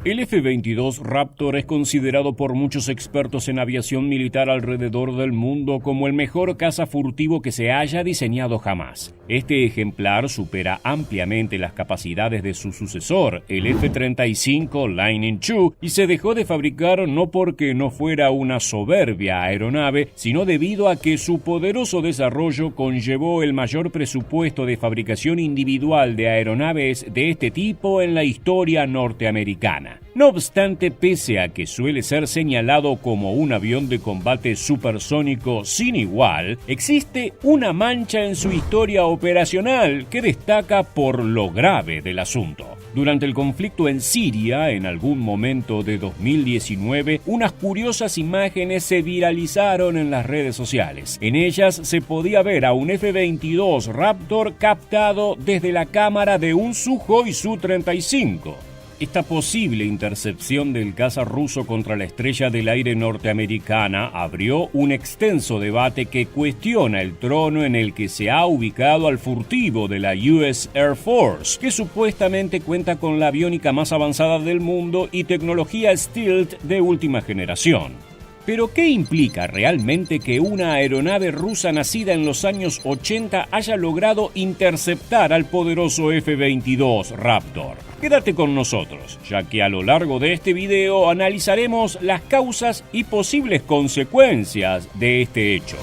El F-22 Raptor es considerado por muchos expertos en aviación militar alrededor del mundo como el mejor caza furtivo que se haya diseñado jamás. Este ejemplar supera ampliamente las capacidades de su sucesor, el F-35 Lightning II, y se dejó de fabricar no porque no fuera una soberbia aeronave, sino debido a que su poderoso desarrollo conllevó el mayor presupuesto de fabricación individual de aeronaves de este tipo en la historia norteamericana. No obstante, pese a que suele ser señalado como un avión de combate supersónico sin igual, existe una mancha en su historia operacional que destaca por lo grave del asunto. Durante el conflicto en Siria, en algún momento de 2019, unas curiosas imágenes se viralizaron en las redes sociales. En ellas se podía ver a un F-22 Raptor captado desde la cámara de un Sukhoi Su-35. Esta posible intercepción del caza ruso contra la estrella del aire norteamericana abrió un extenso debate que cuestiona el trono en el que se ha ubicado al furtivo de la US Air Force, que supuestamente cuenta con la aviónica más avanzada del mundo y tecnología stealth de última generación. Pero, ¿qué implica realmente que una aeronave rusa nacida en los años 80 haya logrado interceptar al poderoso F-22 Raptor? Quédate con nosotros, ya que a lo largo de este video analizaremos las causas y posibles consecuencias de este hecho.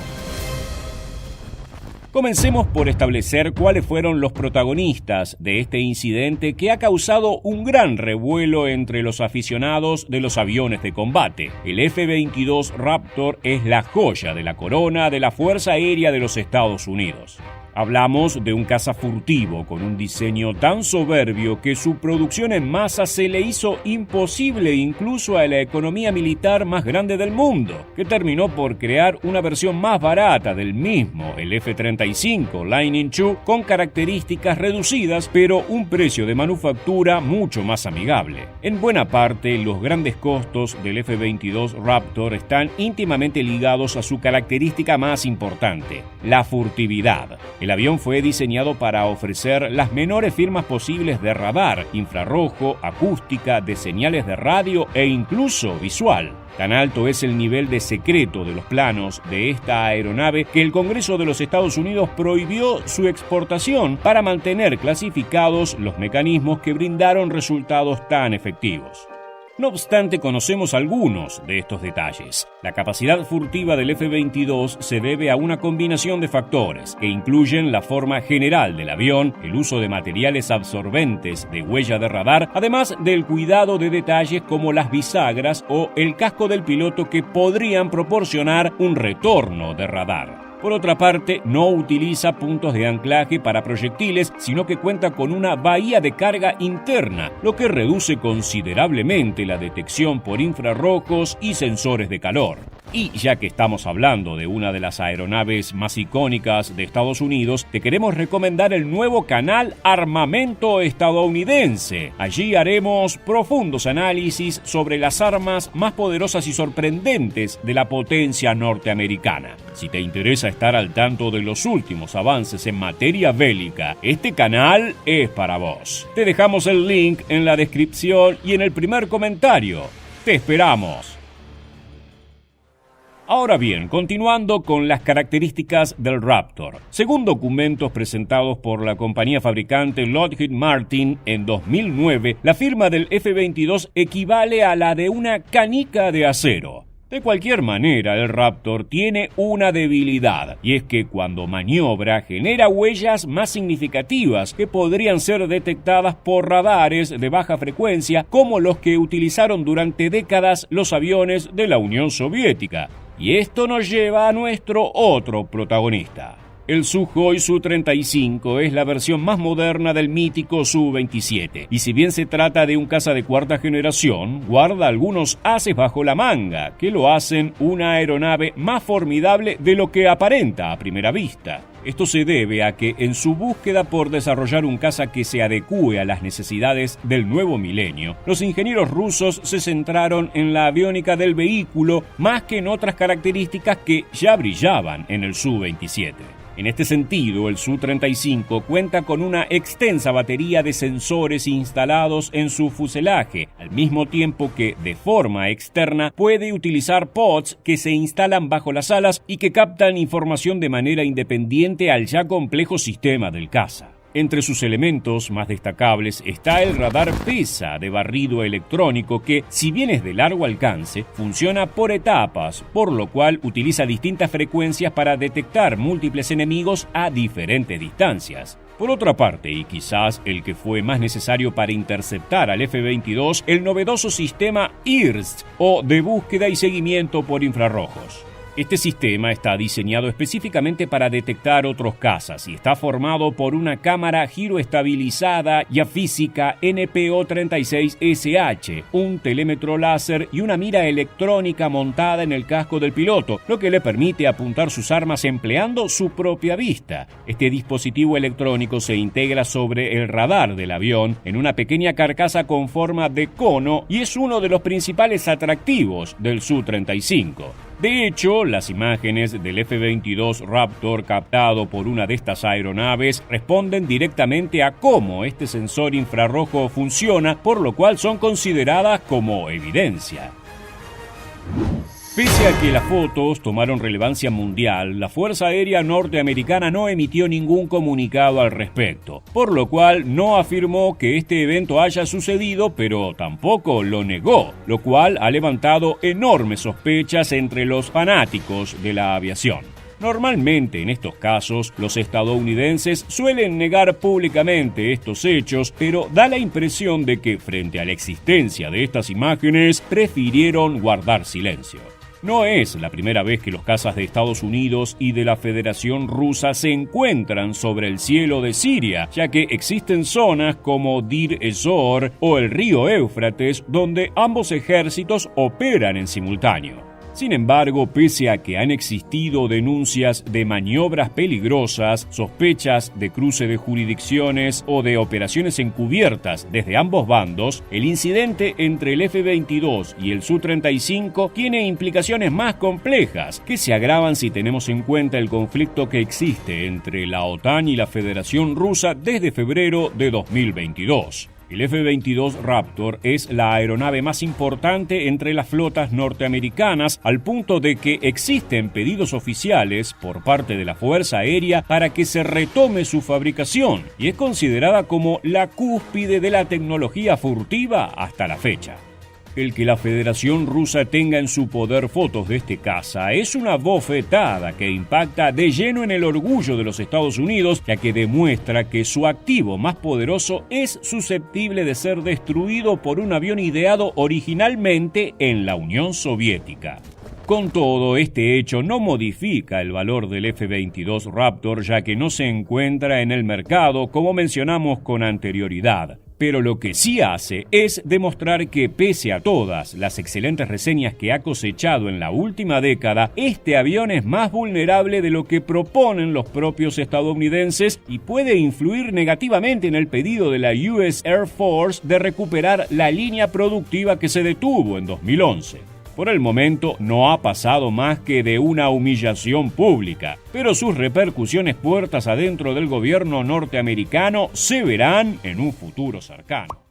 Comencemos por establecer cuáles fueron los protagonistas de este incidente que ha causado un gran revuelo entre los aficionados de los aviones de combate. El F-22 Raptor es la joya de la corona de la Fuerza Aérea de los Estados Unidos. Hablamos de un caza furtivo con un diseño tan soberbio que su producción en masa se le hizo imposible incluso a la economía militar más grande del mundo, que terminó por crear una versión más barata del mismo, el F-35 Lightning II, con características reducidas pero un precio de manufactura mucho más amigable. En buena parte, los grandes costos del F-22 Raptor están íntimamente ligados a su característica más importante, la furtividad. El avión fue diseñado para ofrecer las menores firmas posibles de radar, infrarrojo, acústica, de señales de radio e incluso visual. Tan alto es el nivel de secreto de los planos de esta aeronave que el Congreso de los Estados Unidos prohibió su exportación para mantener clasificados los mecanismos que brindaron resultados tan efectivos. No obstante, conocemos algunos de estos detalles. La capacidad furtiva del F-22 se debe a una combinación de factores que incluyen la forma general del avión, el uso de materiales absorbentes de huella de radar, además del cuidado de detalles como las bisagras o el casco del piloto que podrían proporcionar un retorno de radar. Por otra parte, no utiliza puntos de anclaje para proyectiles, sino que cuenta con una bahía de carga interna, lo que reduce considerablemente la detección por infrarrojos y sensores de calor. Y ya que estamos hablando de una de las aeronaves más icónicas de Estados Unidos, te queremos recomendar el nuevo canal Armamento Estadounidense. Allí haremos profundos análisis sobre las armas más poderosas y sorprendentes de la potencia norteamericana. Si te interesa estar al tanto de los últimos avances en materia bélica, este canal es para vos. Te dejamos el link en la descripción y en el primer comentario. ¡Te esperamos! Ahora bien, continuando con las características del Raptor. Según documentos presentados por la compañía fabricante Lockheed Martin en 2009, la firma del F-22 equivale a la de una canica de acero. De cualquier manera, el Raptor tiene una debilidad, y es que cuando maniobra genera huellas más significativas que podrían ser detectadas por radares de baja frecuencia como los que utilizaron durante décadas los aviones de la Unión Soviética. Y esto nos lleva a nuestro otro protagonista. El Sukhoi Su-35 es la versión más moderna del mítico Su-27, y si bien se trata de un caza de cuarta generación, guarda algunos ases bajo la manga que lo hacen una aeronave más formidable de lo que aparenta a primera vista. Esto se debe a que en su búsqueda por desarrollar un caza que se adecúe a las necesidades del nuevo milenio, los ingenieros rusos se centraron en la aviónica del vehículo más que en otras características que ya brillaban en el Su-27. En este sentido, el Su-35 cuenta con una extensa batería de sensores instalados en su fuselaje, al mismo tiempo que, de forma externa, puede utilizar pods que se instalan bajo las alas y que captan información de manera independiente al ya complejo sistema del caza. Entre sus elementos más destacables está el radar PESA de barrido electrónico que, si bien es de largo alcance, funciona por etapas, por lo cual utiliza distintas frecuencias para detectar múltiples enemigos a diferentes distancias. Por otra parte, y quizás el que fue más necesario para interceptar al F-22, el novedoso sistema IRST, o de búsqueda y seguimiento por infrarrojos. Este sistema está diseñado específicamente para detectar otros cazas y está formado por una cámara giroestabilizada y física NPO-36SH, un telémetro láser y una mira electrónica montada en el casco del piloto, lo que le permite apuntar sus armas empleando su propia vista. Este dispositivo electrónico se integra sobre el radar del avión en una pequeña carcasa con forma de cono y es uno de los principales atractivos del Su-35. De hecho, las imágenes del F-22 Raptor captado por una de estas aeronaves responden directamente a cómo este sensor infrarrojo funciona, por lo cual son consideradas como evidencia. Pese a que las fotos tomaron relevancia mundial, la Fuerza Aérea Norteamericana no emitió ningún comunicado al respecto, por lo cual no afirmó que este evento haya sucedido, pero tampoco lo negó, lo cual ha levantado enormes sospechas entre los fanáticos de la aviación. Normalmente en estos casos los estadounidenses suelen negar públicamente estos hechos, pero da la impresión de que frente a la existencia de estas imágenes prefirieron guardar silencio. No es la primera vez que los cazas de Estados Unidos y de la Federación Rusa se encuentran sobre el cielo de Siria, ya que existen zonas como Deir ez-Zor o el río Éufrates donde ambos ejércitos operan en simultáneo. Sin embargo, pese a que han existido denuncias de maniobras peligrosas, sospechas de cruce de jurisdicciones o de operaciones encubiertas desde ambos bandos, el incidente entre el F-22 y el Su-35 tiene implicaciones más complejas, que se agravan si tenemos en cuenta el conflicto que existe entre la OTAN y la Federación Rusa desde febrero de 2022. El F-22 Raptor es la aeronave más importante entre las flotas norteamericanas, al punto de que existen pedidos oficiales por parte de la Fuerza Aérea para que se retome su fabricación, y es considerada como la cúspide de la tecnología furtiva hasta la fecha. El que la Federación Rusa tenga en su poder fotos de este caza es una bofetada que impacta de lleno en el orgullo de los Estados Unidos, ya que demuestra que su activo más poderoso es susceptible de ser destruido por un avión ideado originalmente en la Unión Soviética. Con todo, este hecho no modifica el valor del F-22 Raptor, ya que no se encuentra en el mercado, como mencionamos con anterioridad. Pero lo que sí hace es demostrar que, pese a todas las excelentes reseñas que ha cosechado en la última década, este avión es más vulnerable de lo que proponen los propios estadounidenses y puede influir negativamente en el pedido de la US Air Force de recuperar la línea productiva que se detuvo en 2011. Por el momento no ha pasado más que de una humillación pública, pero sus repercusiones puertas adentro del gobierno norteamericano se verán en un futuro cercano.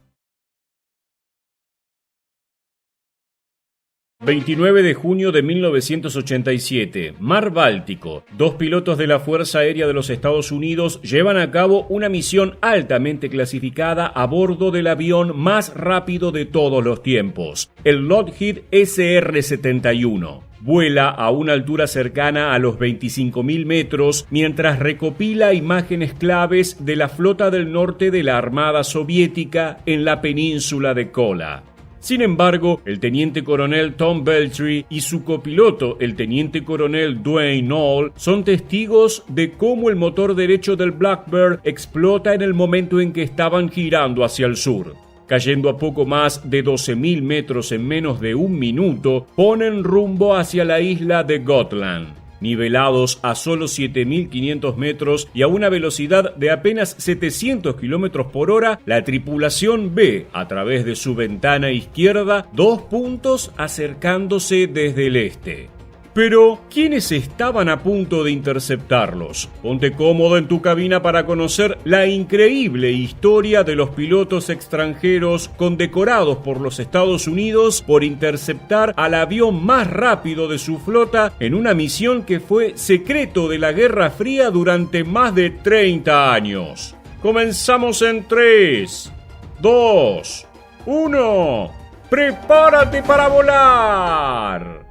29 de junio de 1987, Mar Báltico. Dos pilotos de la Fuerza Aérea de los Estados Unidos llevan a cabo una misión altamente clasificada a bordo del avión más rápido de todos los tiempos, el Lockheed SR-71. Vuela a una altura cercana a los 25.000 metros mientras recopila imágenes claves de la flota del norte de la Armada Soviética en la península de Kola. Sin embargo, el teniente coronel Tom Beltry y su copiloto, el teniente coronel Dwayne Knoll, son testigos de cómo el motor derecho del Blackbird explota en el momento en que estaban girando hacia el sur. Cayendo a poco más de 12.000 metros en menos de un minuto, ponen rumbo hacia la isla de Gotland. Nivelados a solo 7.500 metros y a una velocidad de apenas 700 km por hora, la tripulación ve, a través de su ventana izquierda, 2 puntos acercándose desde el este. Pero, ¿quiénes estaban a punto de interceptarlos? Ponte cómodo en tu cabina para conocer la increíble historia de los pilotos extranjeros condecorados por los Estados Unidos por interceptar al avión más rápido de su flota en una misión que fue secreto de la Guerra Fría durante más de 30 años. Comenzamos en 3, 2, 1. ¡Prepárate para volar!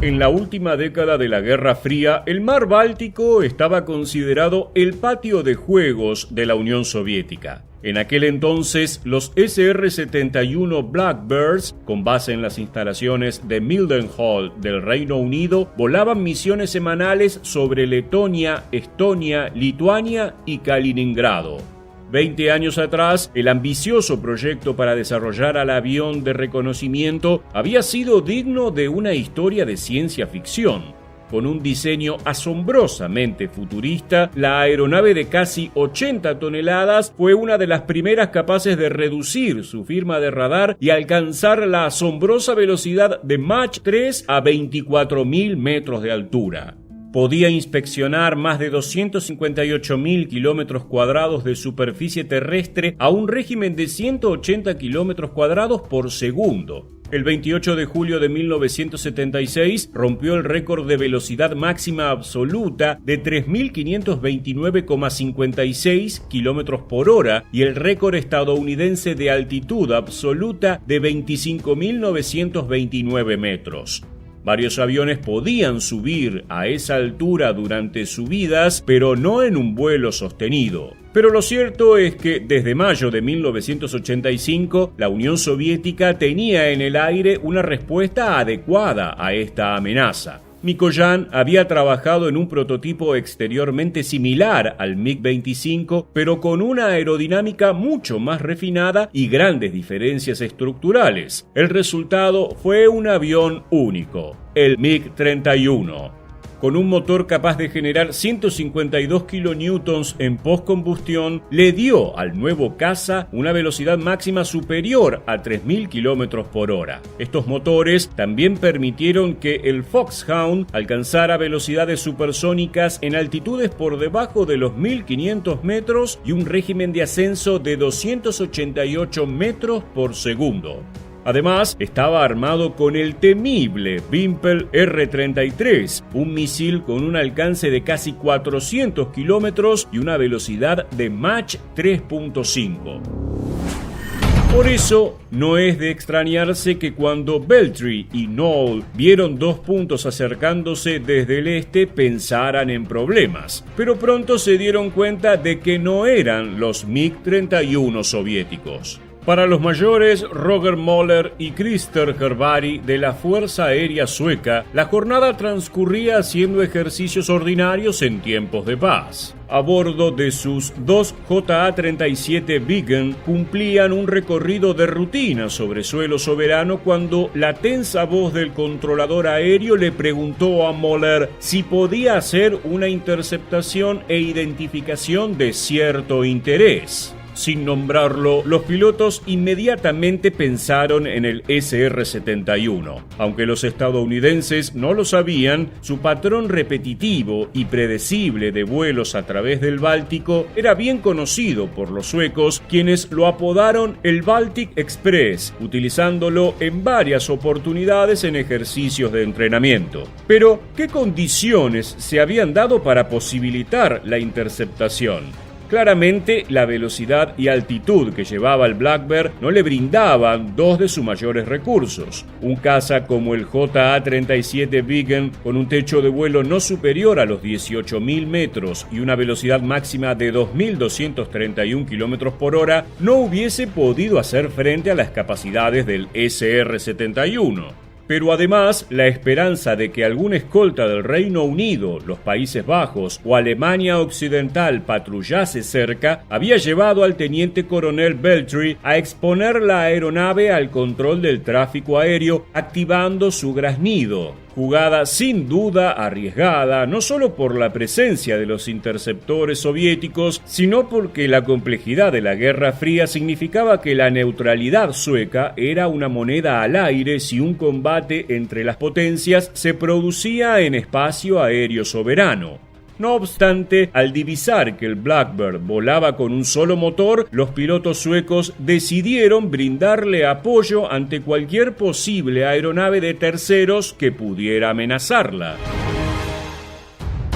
En la última década de la Guerra Fría, el mar Báltico estaba considerado el patio de juegos de la Unión Soviética. En aquel entonces, los SR-71 Blackbirds, con base en las instalaciones de Mildenhall del Reino Unido, volaban misiones semanales sobre Letonia, Estonia, Lituania y Kaliningrado. 20 años atrás, el ambicioso proyecto para desarrollar al avión de reconocimiento había sido digno de una historia de ciencia ficción. Con un diseño asombrosamente futurista, la aeronave de casi 80 toneladas fue una de las primeras capaces de reducir su firma de radar y alcanzar la asombrosa velocidad de Mach 3 a 24.000 metros de altura. Podía inspeccionar más de 258.000 kilómetros cuadrados de superficie terrestre a un régimen de 180 kilómetros cuadrados por segundo. El 28 de julio de 1976 rompió el récord de velocidad máxima absoluta de 3.529,56 kilómetros por hora y el récord estadounidense de altitud absoluta de 25.929 metros. Varios aviones podían subir a esa altura durante subidas, pero no en un vuelo sostenido. Pero lo cierto es que desde mayo de 1985, la Unión Soviética tenía en el aire una respuesta adecuada a esta amenaza. Mikoyan había trabajado en un prototipo exteriormente similar al MiG-25, pero con una aerodinámica mucho más refinada y grandes diferencias estructurales. El resultado fue un avión único, el MiG-31. Con un motor capaz de generar 152 kilonewtons en postcombustión, le dio al nuevo caza una velocidad máxima superior a 3.000 kilómetros por hora. Estos motores también permitieron que el Foxhound alcanzara velocidades supersónicas en altitudes por debajo de los 1.500 metros y un régimen de ascenso de 288 metros por segundo. Además, estaba armado con el temible Vimpel R-33, un misil con un alcance de casi 400 kilómetros y una velocidad de Mach 3.5. Por eso, no es de extrañarse que cuando Beltry y Knoll vieron dos puntos acercándose desde el este pensaran en problemas, pero pronto se dieron cuenta de que no eran los MiG-31 soviéticos. Para los mayores Roger Moller y Christer Hervary de la Fuerza Aérea Sueca, la jornada transcurría haciendo ejercicios ordinarios en tiempos de paz. A bordo de sus dos JA-37 Viggen cumplían un recorrido de rutina sobre suelo soberano cuando la tensa voz del controlador aéreo le preguntó a Moller si podía hacer una interceptación e identificación de cierto interés. Sin nombrarlo, los pilotos inmediatamente pensaron en el SR-71. Aunque los estadounidenses no lo sabían, su patrón repetitivo y predecible de vuelos a través del Báltico era bien conocido por los suecos, quienes lo apodaron el Baltic Express, utilizándolo en varias oportunidades en ejercicios de entrenamiento. Pero, ¿qué condiciones se habían dado para posibilitar la interceptación? Claramente, la velocidad y altitud que llevaba el Blackbird no le brindaban dos de sus mayores recursos. Un caza como el JA-37 Viggen, con un techo de vuelo no superior a los 18.000 metros y una velocidad máxima de 2.231 km por hora, no hubiese podido hacer frente a las capacidades del SR-71. Pero además, la esperanza de que algún escolta del Reino Unido, los Países Bajos o Alemania Occidental patrullase cerca había llevado al teniente coronel Beltry a exponer la aeronave al control del tráfico aéreo, activando su graznido. jugada sin duda arriesgada, no solo por la presencia de los interceptores soviéticos, sino porque la complejidad de la Guerra Fría significaba que la neutralidad sueca era una moneda al aire si un combate entre las potencias se producía en espacio aéreo soberano. No obstante, al divisar que el Blackbird volaba con un solo motor, los pilotos suecos decidieron brindarle apoyo ante cualquier posible aeronave de terceros que pudiera amenazarla.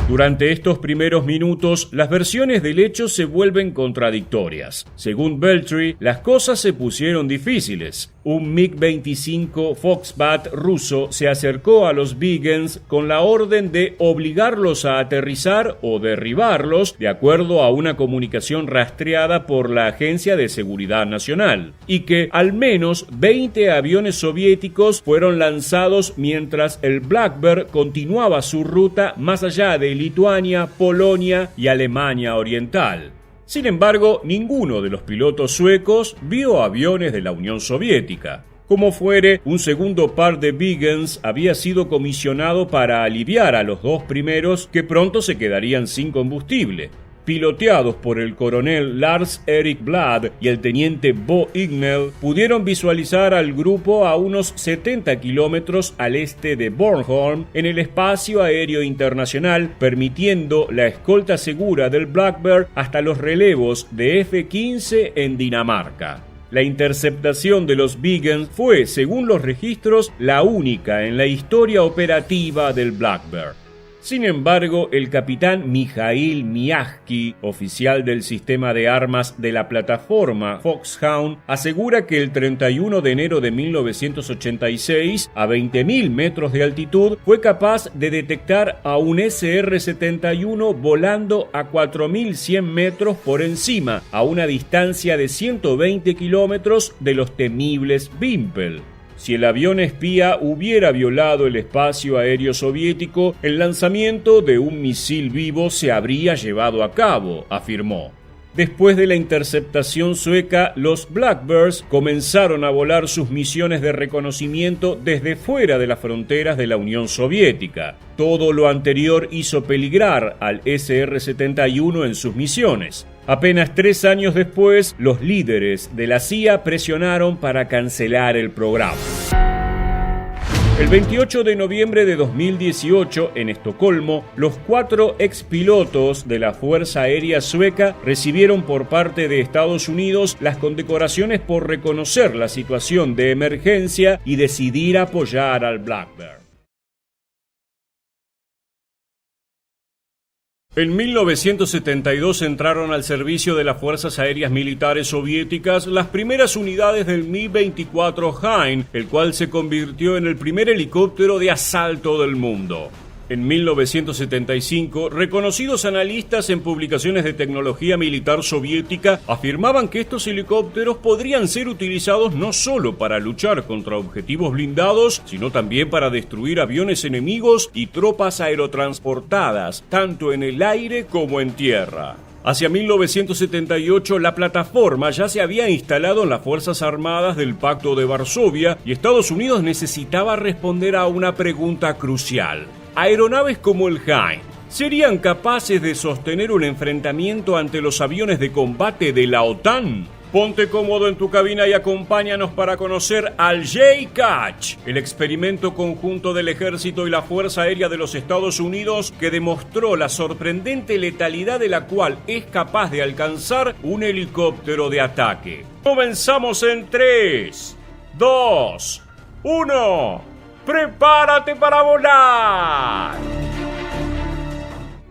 Durante estos primeros minutos, las versiones del hecho se vuelven contradictorias. Según Beltry, las cosas se pusieron difíciles. Un MiG-25 Foxbat ruso se acercó a los Viggens con la orden de obligarlos a aterrizar o derribarlos, de acuerdo a una comunicación rastreada por la Agencia de Seguridad Nacional, y que al menos 20 aviones soviéticos fueron lanzados mientras el Blackbird continuaba su ruta más allá de Lituania, Polonia y Alemania Oriental. Sin embargo, ninguno de los pilotos suecos vio aviones de la Unión Soviética. Como fuere, un segundo par de Viggens había sido comisionado para aliviar a los dos primeros que pronto se quedarían sin combustible. Piloteados por el coronel Lars Erik Blad y el teniente Bo Ignell, pudieron visualizar al grupo a unos 70 kilómetros al este de Bornholm en el espacio aéreo internacional, permitiendo la escolta segura del Blackbird hasta los relevos de F-15 en Dinamarca. La interceptación de los Viggens fue, según los registros, la única en la historia operativa del Blackbird. Sin embargo, el capitán Mikhail Miajki, oficial del sistema de armas de la plataforma Foxhound, asegura que el 31 de enero de 1986, a 20.000 metros de altitud, fue capaz de detectar a un SR-71 volando a 4.100 metros por encima, a una distancia de 120 kilómetros de los temibles Wimpel. Si el avión espía hubiera violado el espacio aéreo soviético, el lanzamiento de un misil vivo se habría llevado a cabo, afirmó. Después de la interceptación sueca, los Blackbirds comenzaron a volar sus misiones de reconocimiento desde fuera de las fronteras de la Unión Soviética. Todo lo anterior hizo peligrar al SR-71 en sus misiones. Apenas 3 años después, los líderes de la CIA presionaron para cancelar el programa. El 28 de noviembre de 2018, en Estocolmo, los 4 expilotos de la Fuerza Aérea Sueca recibieron por parte de Estados Unidos las condecoraciones por reconocer la situación de emergencia y decidir apoyar al Blackbird. En 1972 entraron al servicio de las Fuerzas Aéreas Militares Soviéticas las primeras unidades del Mi-24 Hind, el cual se convirtió en el primer helicóptero de asalto del mundo. En 1975, reconocidos analistas en publicaciones de tecnología militar soviética afirmaban que estos helicópteros podrían ser utilizados no solo para luchar contra objetivos blindados, sino también para destruir aviones enemigos y tropas aerotransportadas, tanto en el aire como en tierra. Hacia 1978, la plataforma ya se había instalado en las Fuerzas Armadas del Pacto de Varsovia y Estados Unidos necesitaba responder a una pregunta crucial. Aeronaves como el Hind ¿serían capaces de sostener un enfrentamiento ante los aviones de combate de la OTAN? Ponte cómodo en tu cabina y acompáñanos para conocer al J-Catch, el experimento conjunto del Ejército y la Fuerza Aérea de los Estados Unidos que demostró la sorprendente letalidad de la cual es capaz de alcanzar un helicóptero de ataque. Comenzamos en 3, 2, 1... ¡Prepárate para volar!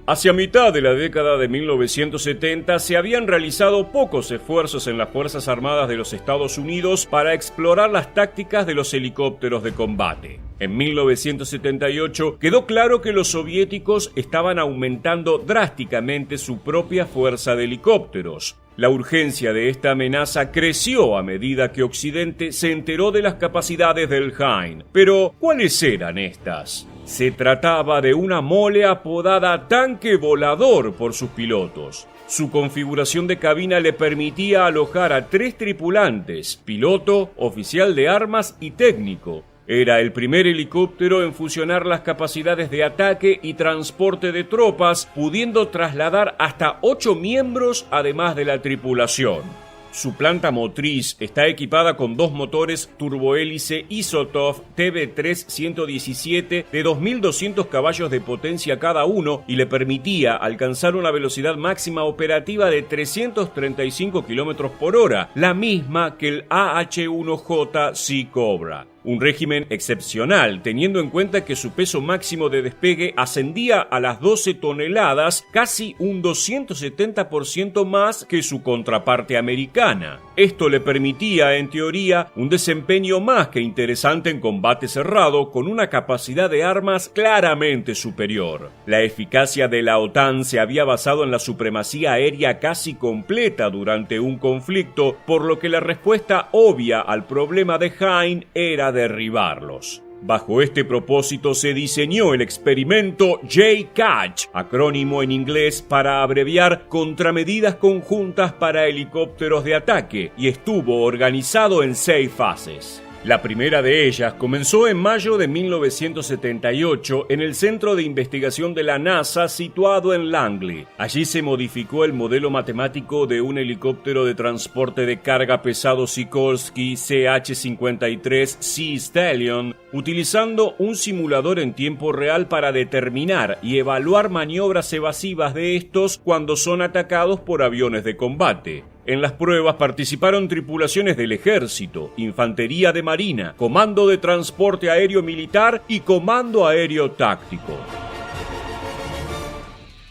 Hacia mitad de la década de 1970 se habían realizado pocos esfuerzos en las Fuerzas Armadas de los Estados Unidos para explorar las tácticas de los helicópteros de combate. En 1978 quedó claro que los soviéticos estaban aumentando drásticamente su propia fuerza de helicópteros. La urgencia de esta amenaza creció a medida que Occidente se enteró de las capacidades del Hind. Pero, ¿cuáles eran estas? Se trataba de una mole apodada tanque volador por sus pilotos. Su configuración de cabina le permitía alojar a 3 tripulantes, piloto, oficial de armas y técnico. Era el primer helicóptero en fusionar las capacidades de ataque y transporte de tropas, pudiendo trasladar hasta 8 miembros además de la tripulación. Su planta motriz está equipada con 2 motores turbohélice Isotov TB3-117 de 2.200 caballos de potencia cada uno y le permitía alcanzar una velocidad máxima operativa de 335 km por hora, la misma que el AH-1J Sea Cobra. Un régimen excepcional, teniendo en cuenta que su peso máximo de despegue ascendía a las 12 toneladas, casi un 270% más que su contraparte americana. Esto le permitía, en teoría, un desempeño más que interesante en combate cerrado, con una capacidad de armas claramente superior. La eficacia de la OTAN se había basado en la supremacía aérea casi completa durante un conflicto, por lo que la respuesta obvia al problema de Hein era derribarlos. Bajo este propósito se diseñó el experimento JCATCH, acrónimo en inglés para abreviar Contramedidas Conjuntas para Helicópteros de Ataque, y estuvo organizado en 6 fases. La primera de ellas comenzó en mayo de 1978 en el Centro de Investigación de la NASA situado en Langley. Allí se modificó el modelo matemático de un helicóptero de transporte de carga pesado Sikorsky CH-53 Sea Stallion, utilizando un simulador en tiempo real para determinar y evaluar maniobras evasivas de estos cuando son atacados por aviones de combate. En las pruebas participaron tripulaciones del Ejército, Infantería de Marina, Comando de Transporte Aéreo Militar y Comando Aéreo Táctico.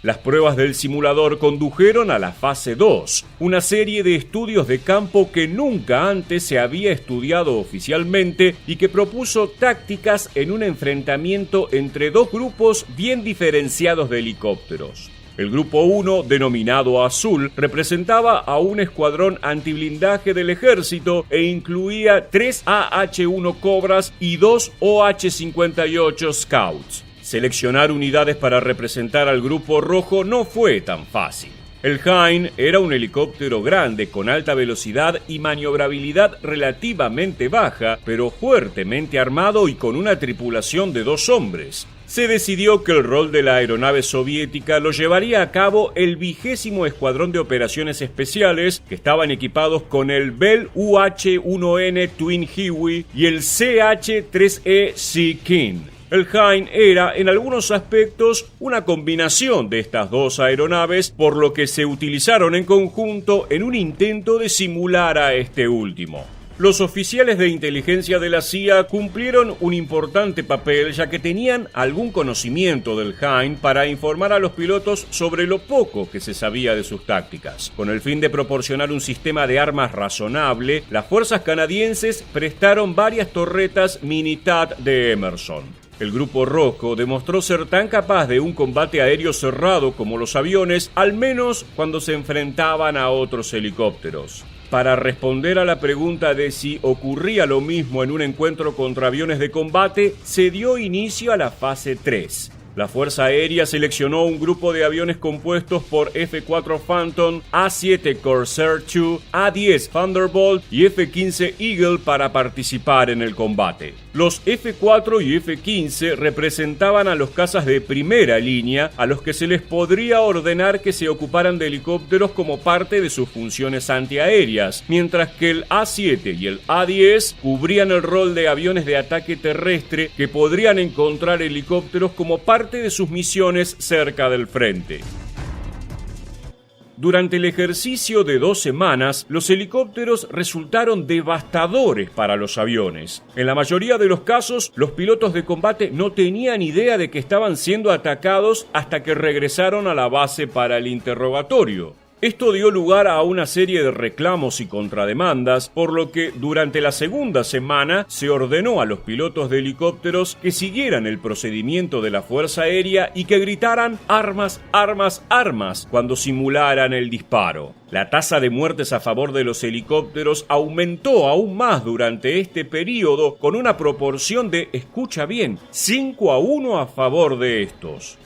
Las pruebas del simulador condujeron a la fase 2, una serie de estudios de campo que nunca antes se había estudiado oficialmente y que propuso tácticas en un enfrentamiento entre 2 grupos bien diferenciados de helicópteros. El grupo 1, denominado Azul, representaba a un escuadrón antiblindaje del ejército e incluía 3 AH-1 Cobras y 2 OH-58 Scouts. Seleccionar unidades para representar al grupo rojo no fue tan fácil. El Hein era un helicóptero grande con alta velocidad y maniobrabilidad relativamente baja, pero fuertemente armado y con una tripulación de 2 hombres. Se decidió que el rol de la aeronave soviética lo llevaría a cabo el 20º Escuadrón de Operaciones Especiales, que estaban equipados con el Bell UH-1N Twin Huey y el CH-3E Sea King. El Hein era, en algunos aspectos, una combinación de estas 2 aeronaves, por lo que se utilizaron en conjunto en un intento de simular a este último. Los oficiales de inteligencia de la CIA cumplieron un importante papel, ya que tenían algún conocimiento del Hein para informar a los pilotos sobre lo poco que se sabía de sus tácticas. Con el fin de proporcionar un sistema de armas razonable, las fuerzas canadienses prestaron varias torretas Minitat de Emerson. El grupo rojo demostró ser tan capaz de un combate aéreo cerrado como los aviones, al menos cuando se enfrentaban a otros helicópteros. Para responder a la pregunta de si ocurría lo mismo en un encuentro contra aviones de combate, se dio inicio a la fase 3. La Fuerza Aérea seleccionó un grupo de aviones compuestos por F-4 Phantom, A-7 Corsair II, A-10 Thunderbolt y F-15 Eagle para participar en el combate. Los F-4 y F-15 representaban a los cazas de primera línea, a los que se les podría ordenar que se ocuparan de helicópteros como parte de sus funciones antiaéreas, mientras que el A-7 y el A-10 cubrían el rol de aviones de ataque terrestre que podrían encontrar helicópteros como parte de sus misiones cerca del frente. Durante el ejercicio de 2 semanas, los helicópteros resultaron devastadores para los aviones. En la mayoría de los casos, los pilotos de combate no tenían idea de que estaban siendo atacados hasta que regresaron a la base para el interrogatorio. Esto dio lugar a una serie de reclamos y contrademandas, por lo que durante la segunda semana se ordenó a los pilotos de helicópteros que siguieran el procedimiento de la Fuerza Aérea y que gritaran "armas, armas, armas" cuando simularan el disparo. La tasa de muertes a favor de los helicópteros aumentó aún más durante este periodo, con una proporción de, escucha bien, 5-1 a favor de estos.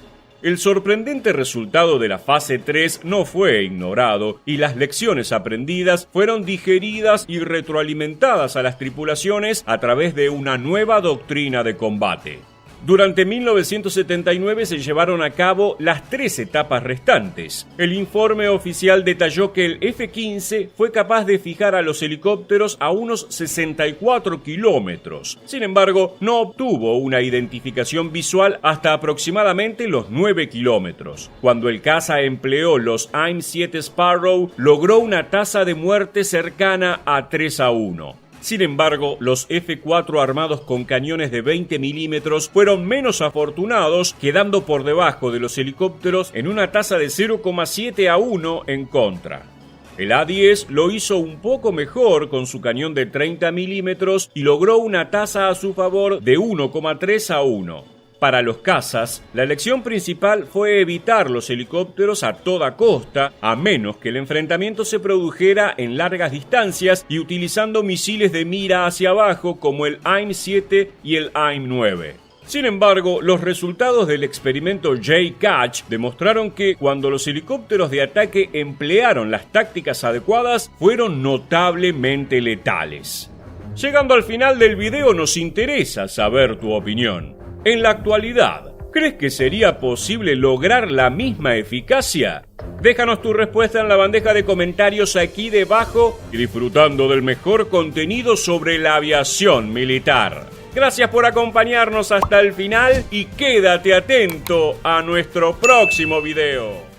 El sorprendente resultado de la fase 3 no fue ignorado y las lecciones aprendidas fueron digeridas y retroalimentadas a las tripulaciones a través de una nueva doctrina de combate. Durante 1979 se llevaron a cabo las 3 etapas restantes. El informe oficial detalló que el F-15 fue capaz de fijar a los helicópteros a unos 64 kilómetros. Sin embargo, no obtuvo una identificación visual hasta aproximadamente los 9 kilómetros. Cuando el caza empleó los AIM-7 Sparrow, logró una tasa de muerte cercana a 3-1. Sin embargo, los F-4 armados con cañones de 20 milímetros fueron menos afortunados, quedando por debajo de los helicópteros en una tasa de 0,7-1 en contra. El A-10 lo hizo un poco mejor con su cañón de 30 milímetros y logró una tasa a su favor de 1,3-1. Para los cazas, la lección principal fue evitar los helicópteros a toda costa, a menos que el enfrentamiento se produjera en largas distancias y utilizando misiles de mira hacia abajo como el AIM-7 y el AIM-9. Sin embargo, los resultados del experimento J-Catch demostraron que cuando los helicópteros de ataque emplearon las tácticas adecuadas, fueron notablemente letales. Llegando al final del video, nos interesa saber tu opinión. En la actualidad, ¿crees que sería posible lograr la misma eficacia? Déjanos tu respuesta en la bandeja de comentarios aquí debajo y disfrutando del mejor contenido sobre la aviación militar. Gracias por acompañarnos hasta el final y quédate atento a nuestro próximo video.